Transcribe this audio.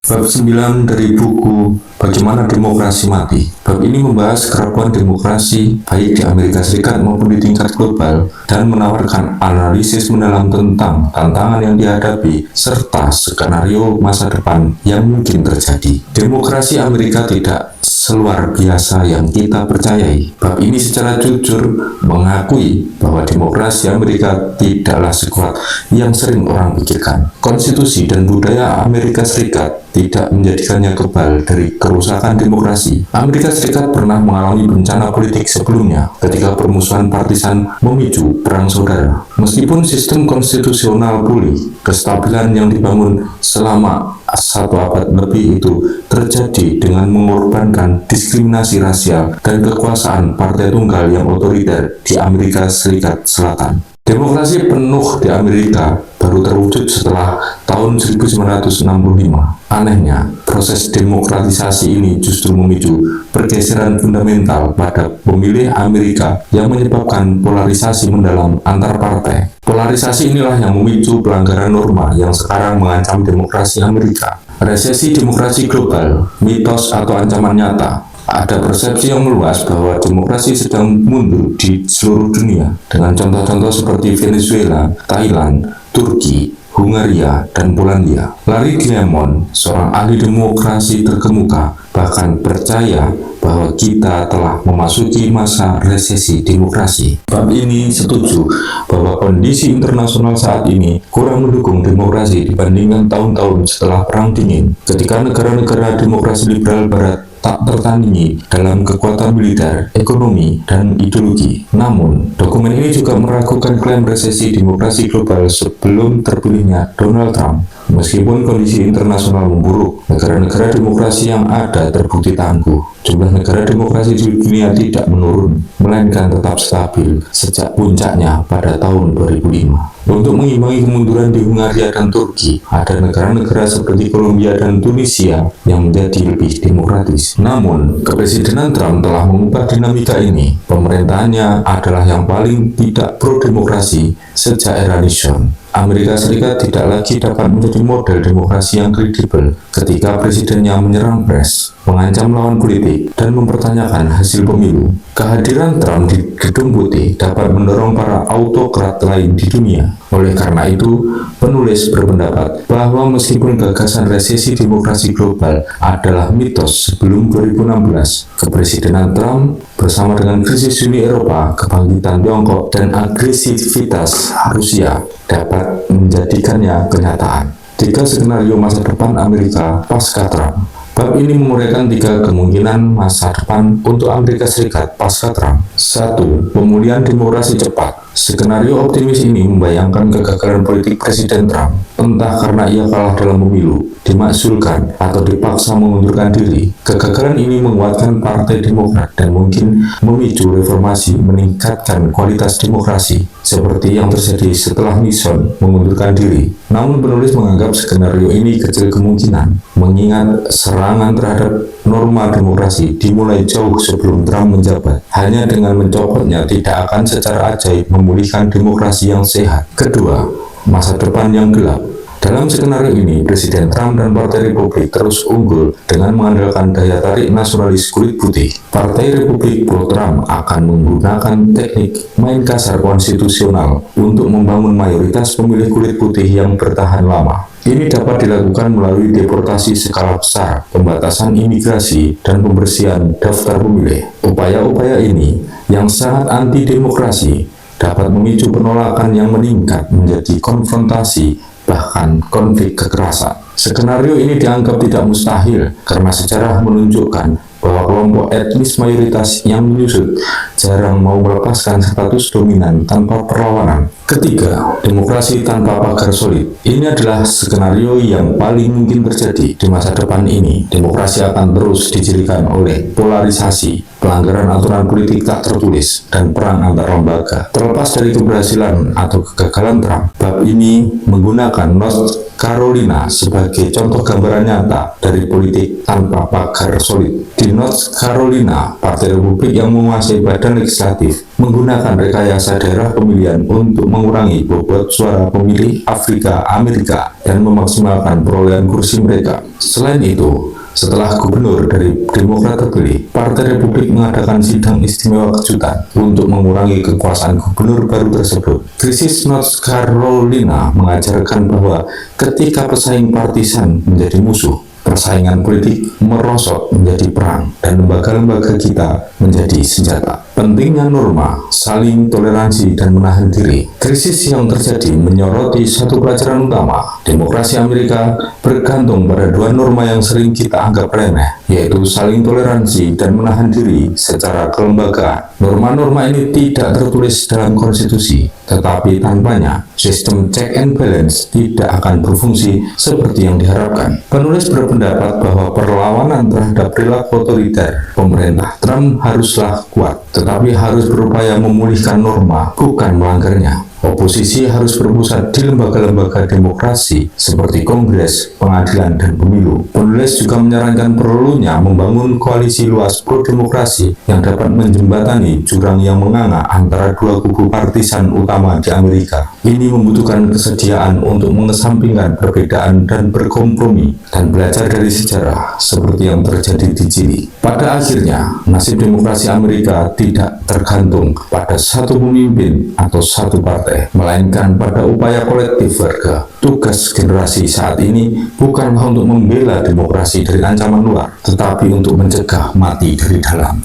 Bab 9 dari buku Bagaimana Demokrasi Mati. Bab ini membahas kerapuhan demokrasi baik di Amerika Serikat maupun di tingkat global dan menawarkan analisis mendalam tentang tantangan yang dihadapi serta skenario masa depan yang mungkin terjadi. Demokrasi Amerika tidak seluar biasa yang kita percayai. Bab ini secara jujur mengakui bahwa demokrasi Amerika tidaklah sekuat yang sering orang pikirkan. Konstitusi dan budaya Amerika Serikat tidak menjadikannya kebal dari kerusakan demokrasi. Amerika Serikat pernah mengalami bencana politik sebelumnya ketika permusuhan partisan memicu perang saudara. Meskipun sistem konstitusional pulih, kestabilan yang dibangun selama satu abad lebih itu terjadi dengan mengorbankan diskriminasi rasial dan kekuasaan partai tunggal yang otoriter di Amerika Serikat Selatan. Demokrasi penuh di Amerika baru terwujud setelah tahun 1965. Anehnya, proses demokratisasi ini justru memicu pergeseran fundamental pada pemilih Amerika yang menyebabkan polarisasi mendalam antar partai. Polarisasi inilah yang memicu pelanggaran norma yang sekarang mengancam demokrasi Amerika. Resesi demokrasi global, mitos atau ancaman nyata. Ada persepsi yang meluas bahwa demokrasi sedang mundur di seluruh dunia dengan contoh-contoh seperti Venezuela, Thailand, Turki, Hungaria, dan Polandia. Larry Diamond, seorang ahli demokrasi terkemuka, bahkan percaya bahwa kita telah memasuki masa resesi demokrasi. Bab ini setuju bahwa kondisi internasional saat ini kurang mendukung demokrasi dibandingkan tahun-tahun setelah Perang Dingin, ketika negara-negara demokrasi liberal Barat tak tertandingi dalam kekuatan militer, ekonomi, dan ideologi. Namun, dokumen ini juga meragukan klaim resesi demokrasi global sebelum terpilihnya Donald Trump. Meskipun kondisi internasional memburuk, negara-negara demokrasi yang ada terbukti tangguh. Jumlah negara demokrasi di dunia tidak menurun, melainkan tetap stabil sejak puncaknya pada tahun 2005. Untuk mengimbangi kemunduran di Hungaria dan Turki, ada negara-negara seperti Kolombia dan Tunisia yang menjadi lebih demokratis. Namun, kepresidenan Trump telah mengubah dinamika ini. Pemerintahannya adalah yang paling tidak pro-demokrasi sejak era Nixon. Amerika Serikat tidak lagi dapat menjadi model demokrasi yang kredibel ketika presidennya menyerang pers, mengancam lawan politik, dan mempertanyakan hasil pemilu. Kehadiran Trump di Gedung Putih dapat mendorong para autokrat lain di dunia. Oleh karena itu, penulis berpendapat bahwa meskipun gagasan resesi demokrasi global adalah mitos sebelum 2016, kepresidenan Trump bersama dengan krisis Uni Eropa, kebangkitan Tiongkok, dan agresivitas Rusia dapat menjadikannya kenyataan. 3 skenario masa depan Amerika pasca Trump. Bab ini menguraikan 3 kemungkinan masa depan untuk Amerika Serikat pasca Trump. 1. Pemulihan demokrasi cepat. Skenario optimis ini membayangkan kegagalan politik Presiden Trump, entah karena ia kalah dalam pemilu, dimakzulkan, atau dipaksa mengundurkan diri. Kegagalan ini menguatkan Partai Demokrat dan mungkin memicu reformasi meningkatkan kualitas demokrasi, seperti yang terjadi setelah Nixon mengundurkan diri. Namun penulis menganggap skenario ini kecil kemungkinan, mengingat serangan terhadap norma demokrasi dimulai jauh sebelum Trump menjabat. Hanya dengan mencopotnya tidak akan secara ajaib memulihkan demokrasi yang sehat. Kedua, masa depan yang gelap. Dalam skenario ini, Presiden Trump dan Partai Republik terus unggul dengan mengandalkan daya tarik nasionalis kulit putih. Partai Republik pro-Trump akan menggunakan teknik main kasar konstitusional untuk membangun mayoritas pemilih kulit putih yang bertahan lama. Ini dapat dilakukan melalui deportasi skala besar, pembatasan imigrasi, dan pembersihan daftar pemilih. Upaya-upaya ini, yang sangat anti-demokrasi, dapat memicu penolakan yang meningkat menjadi konfrontasi, bahkan konflik kekerasan. Skenario ini dianggap tidak mustahil karena sejarah menunjukkan bahwa kelompok etnis mayoritas yang menyusut jarang mau melepaskan status dominan tanpa perlawanan. Ketiga, demokrasi tanpa pagar solid. Ini adalah skenario yang paling mungkin terjadi di masa depan ini. Demokrasi akan terus dicirikan oleh polarisasi, pelanggaran aturan politik tak tertulis, dan perang antar lembaga. Terlepas dari keberhasilan atau kegagalan Trump, bab ini menggunakan Carolina sebagai contoh gambaran nyata dari politik tanpa pagar solid. Di North Carolina, Partai Republik yang menguasai badan legislatif menggunakan rekayasa daerah pemilihan untuk mengurangi bobot suara pemilih Afrika Amerika dan memaksimalkan perolehan kursi mereka. Selain itu, setelah gubernur dari Demokrat terpilih, Partai Republik mengadakan sidang istimewa kejutan untuk mengurangi kekuasaan gubernur baru tersebut. Krisis North Carolina mengajarkan bahwa ketika pesaing partisan menjadi musuh, persaingan politik merosot menjadi perang, dan lembaga-lembaga kita menjadi senjata. Pentingnya norma, saling toleransi, dan menahan diri. Krisis yang terjadi menyoroti satu pelajaran utama. Demokrasi Amerika bergantung pada dua norma yang sering kita anggap remeh, yaitu saling toleransi dan menahan diri secara kelembagaan. Norma-norma ini tidak tertulis dalam konstitusi, tetapi tanpanya, sistem check and balance tidak akan berfungsi seperti yang diharapkan. Penulis berpendapat bahwa perlawanan terhadap perilaku otoriter pemerintah Trump haruslah kuat, tetapi harus berupaya memulihkan norma, bukan melanggarnya. Oposisi harus berpusat di lembaga-lembaga demokrasi seperti Kongres, pengadilan, dan pemilu. Penulis juga menyarankan perlunya membangun koalisi luas pro-demokrasi yang dapat menjembatani jurang yang menganga antara dua kubu partisan utama di Amerika. Ini membutuhkan kesediaan untuk mengesampingkan perbedaan dan berkompromi dan belajar dari sejarah seperti yang terjadi di Chili. Pada akhirnya, nasib demokrasi Amerika tidak tergantung pada satu pemimpin atau satu partai, melainkan pada upaya kolektif warga. Tugas generasi saat ini bukanlah untuk membela demokrasi dari ancaman luar, tetapi untuk mencegah mati dari dalam.